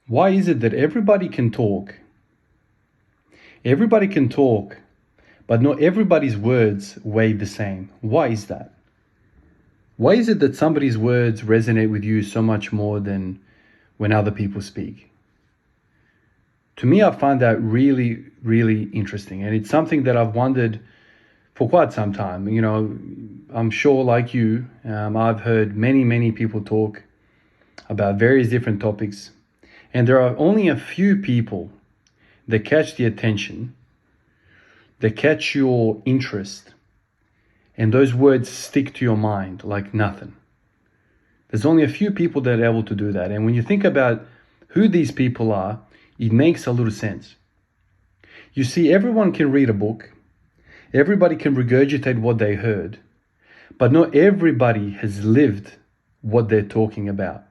Why is it that everybody can talk? Everybody can talk, but not everybody's words weigh the same. Why is that? Why is it that somebody's words resonate with you so much more than when other people speak? To me, I find that really, really interesting. And it's something that I've wondered for quite some time. You know, I'm sure like you, I've heard many, many people talk about various different topics. And there are only a few people that catch the attention, that catch your interest, and those words stick to your mind like nothing. There's only a few people that are able to do that. And when you think about who these people are, it makes a little sense. You see, everyone can read a book, everybody can regurgitate what they heard, but not everybody has lived what they're talking about.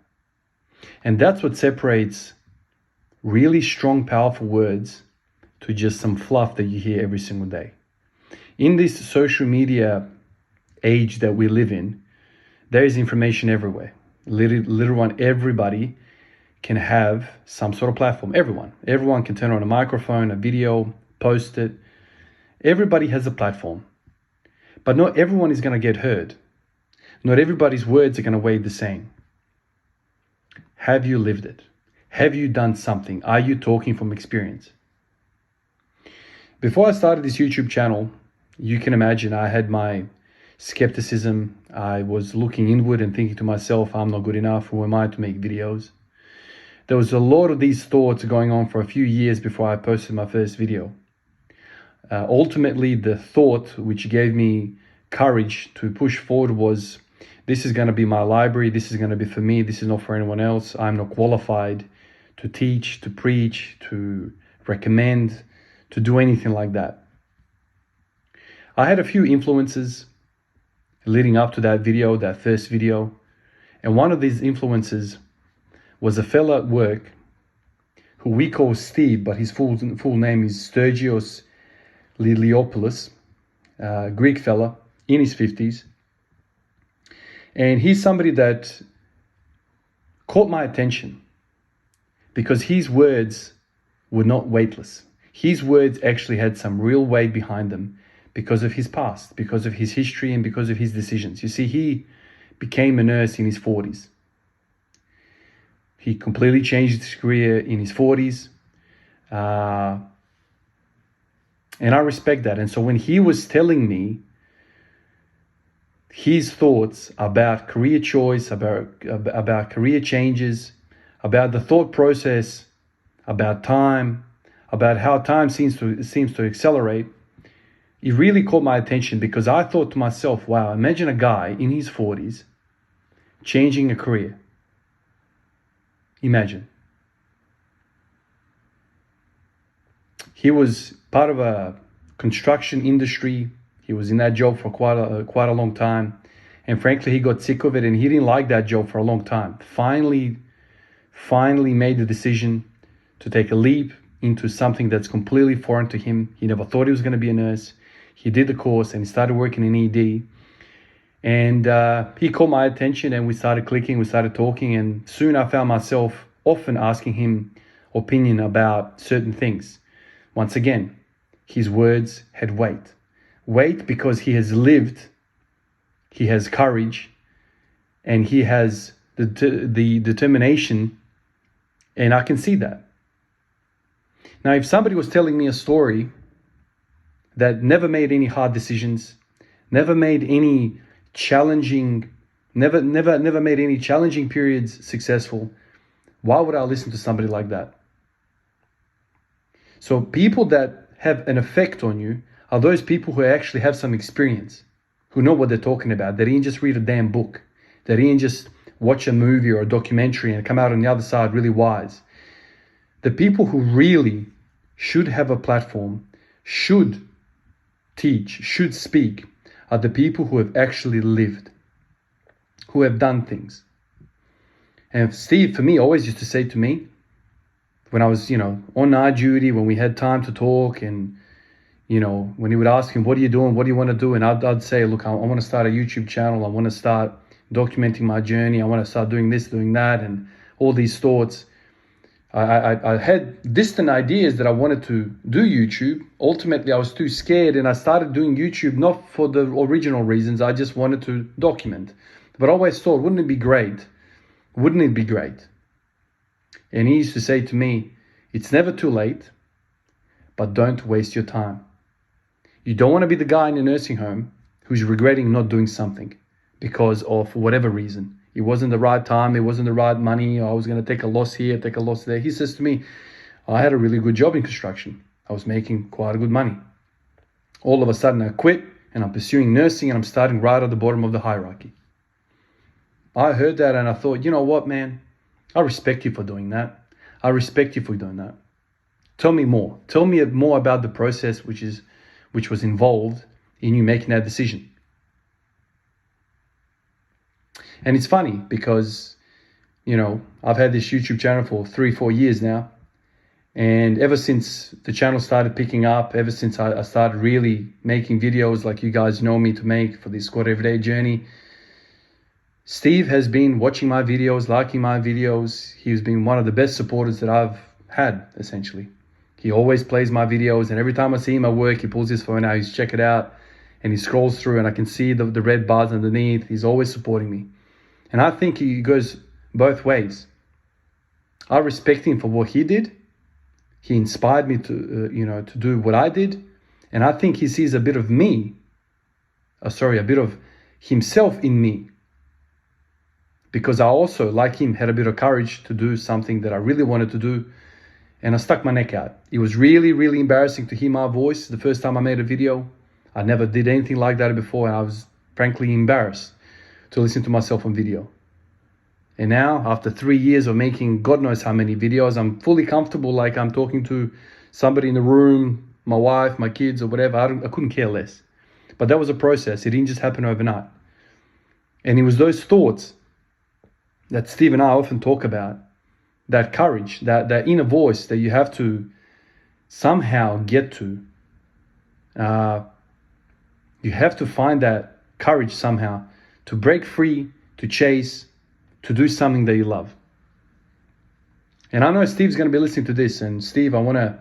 And that's what separates really strong, powerful words to just some fluff that you hear every single day. In this social media age that we live in, there is information everywhere. Everybody can have some sort of platform. Everyone can turn on a microphone, a video, post it. Everybody has a platform, but not everyone is going to get heard. Not everybody's words are going to weigh the same. Have you lived it? Have you done something? Are you talking from experience? Before I started this YouTube channel, you can imagine I had my skepticism. I was looking inward and thinking to myself, I'm not good enough. Who am I to make videos? There was a lot of these thoughts going on for a few years before I posted my first video. Ultimately, the thought which gave me courage to push forward was, this is going to be my library. This is going to be for me. This is not for anyone else. I'm not qualified to teach, to preach, to recommend, to do anything like that. I had a few influences leading up to that video, that first video. And one of these influences was a fella at work who we call Steve, but his full name is Sturgios Liliopoulos, Greek fella in his 50s. And he's somebody that caught my attention because his words were not weightless. His words actually had some real weight behind them because of his past, because of his history, and because of his decisions. You see, he became a nurse in his 40s. He completely changed his career in his 40s. And I respect that. And so when he was telling me his thoughts about career choice, about career changes, about the thought process, about time, about how time seems to accelerate, it really caught my attention because I thought to myself, wow, imagine a guy in his 40s changing a career. Imagine. He was part of a construction industry. He was in that job for quite a long time. And frankly, he got sick of it and he didn't like that job for a long time. Finally made the decision to take a leap into something that's completely foreign to him. He never thought he was going to be a nurse. He did the course and he started working in ED. And he caught my attention and we started clicking, we started talking. And soon I found myself often asking him opinion about certain things. Once again, his words had weight. Weight because he has lived, he has courage, and he has the determination, and I can see that. Now, if somebody was telling me a story that never made any hard decisions, never made any challenging periods successful, why would I listen to somebody like that? So people that have an effect on you are those people who actually have some experience, who know what they're talking about. They didn't just read a damn book. They didn't just watch a movie or a documentary and come out on the other side really wise. The people who really should have a platform, should teach, should speak, are the people who have actually lived, who have done things. And Steve, for me, always used to say to me, when I was, on night duty, when we had time to talk, and, when he would ask him, what are you doing? What do you want to do? And I'd say, look, I want to start a YouTube channel. I want to start documenting my journey. I want to start doing this, doing that, and all these thoughts. I had distant ideas that I wanted to do YouTube. Ultimately, I was too scared, and I started doing YouTube not for the original reasons. I just wanted to document. But I always thought, wouldn't it be great? Wouldn't it be great? And he used to say to me, it's never too late, but don't waste your time. You don't want to be the guy in a nursing home who's regretting not doing something because of whatever reason. It wasn't the right time, it wasn't the right money, I was going to take a loss here, take a loss there. He says to me, I had a really good job in construction. I was making quite a good money. All of a sudden I quit and I'm pursuing nursing and I'm starting right at the bottom of the hierarchy. I heard that and I thought, you know what, man? I respect you for doing that. I respect you for doing that. Tell me more. Tell me more about the process which was involved in you making that decision. And it's funny because, I've had this YouTube channel for 3-4 years now. And ever since the channel started picking up, ever since I started really making videos like you guys know me to make for this Squad Everyday journey, Steve has been watching my videos, liking my videos. He's been one of the best supporters that I've had, essentially. He always plays my videos, and every time I see him at work, he pulls his phone out, he's check it out, and he scrolls through, and I can see the red bars underneath. He's always supporting me. And I think he goes both ways. I respect him for what he did. He inspired me to do what I did. And I think he sees a bit of me, a bit of himself in me. Because I also, like him, had a bit of courage to do something that I really wanted to do. And I stuck my neck out. It was really, really embarrassing to hear my voice the first time I made a video. I never did anything like that before, and I was frankly embarrassed to listen to myself on video. And now, after 3 years of making God knows how many videos, I'm fully comfortable, like I'm talking to somebody in the room, my wife, my kids, or whatever. I couldn't care less. But that was a process. It didn't just happen overnight. And it was those thoughts that Steve and I often talk about, that courage, that inner voice that you have to somehow get to. You have to find that courage somehow to break free, to chase, to do something that you love. And I know Steve's going to be listening to this. And Steve, I want to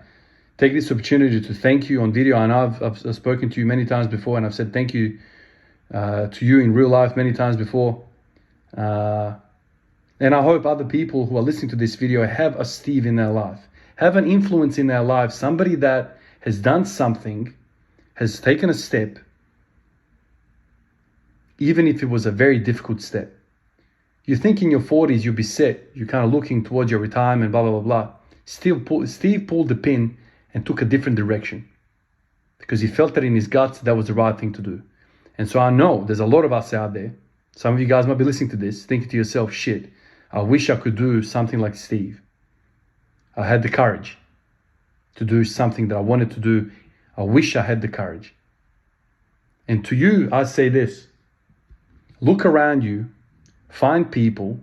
take this opportunity to thank you on video. I know I've spoken to you many times before, and I've said thank you to you in real life many times before. And I hope other people who are listening to this video have a Steve in their life, have an influence in their life, somebody that has done something, has taken a step, even if it was a very difficult step. You think in your 40s you'll be set, you're kind of looking towards your retirement, blah, blah, blah, blah. Steve pulled the pin and took a different direction because he felt that in his guts that was the right thing to do. And so I know there's a lot of us out there. Some of you guys might be listening to this, thinking to yourself, shit, I wish I could do something like Steve. I had the courage to do something that I wanted to do. I wish I had the courage. And to you, I say this. Look around you. Find people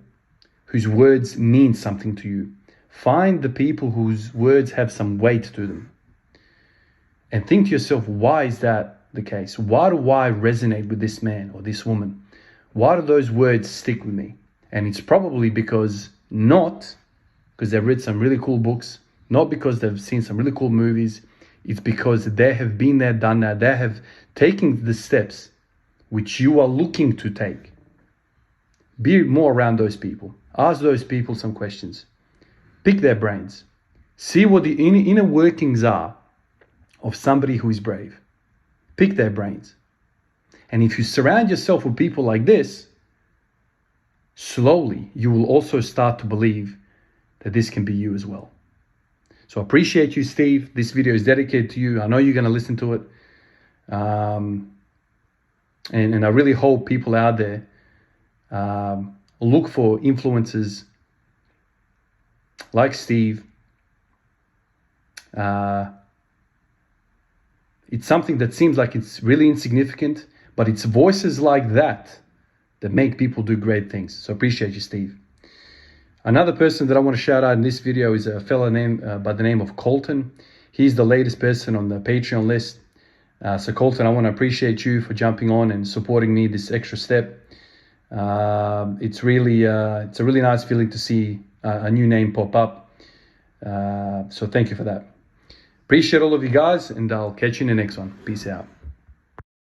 whose words mean something to you. Find the people whose words have some weight to them. And think to yourself, why is that the case? Why do I resonate with this man or this woman? Why do those words stick with me? And it's probably not because they've read some really cool books, not because they've seen some really cool movies. It's because they have been there, done that. They have taken the steps which you are looking to take. Be more around those people. Ask those people some questions. Pick their brains. See what the inner workings are of somebody who is brave. Pick their brains. And if you surround yourself with people like this, slowly you will also start to believe that this can be you as well. So I appreciate you, Steve. This video is dedicated to you. I know you're going to listen to it. And I really hope people out there look for influencers like Steve. It's something that seems like it's really insignificant, but it's voices like that make people do great things. So appreciate you, Steve. Another person that I want to shout out in this video is a fellow by the name of Colton. He's the latest person on the Patreon list. So Colton, I want to appreciate you for jumping on and supporting me this extra step. It's a really nice feeling to see a new name pop up. So thank you for that. Appreciate all of you guys, and I'll catch you in the next one. Peace out.